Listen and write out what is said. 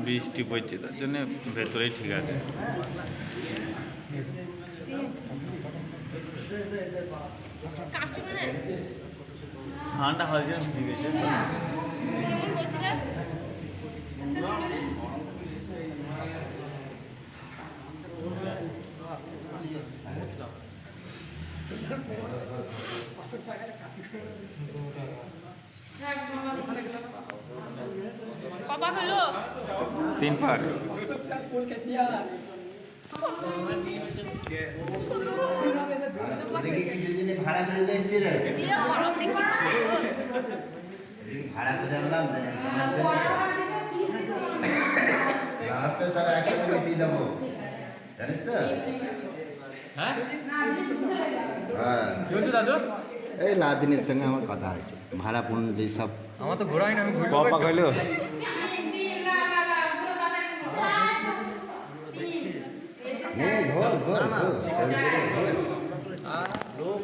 বৃষ্টি পড়ছে তার জন্য ভেতরেই ঠিক আছে। ঠান্ডা হওয়ার জন্য ঠিক আছে। কবার হলো? 3 পাক। ভাড়া করে দিয়েছিল ভাড়া করে আনলাম লাস্টে সব একসাথে দিয়ে দেবো জানিস তো। হ্যাঁ হ্যাঁ কি বলছো দাদু? এই লাদিনের সঙ্গে আমার কথা হয়েছে ভাড়া পূর্ণ সব আমার তো ঘোরা হয় না, আমি ঘুরবো কপাক হইলো? ঘোর ঘোর ঘোর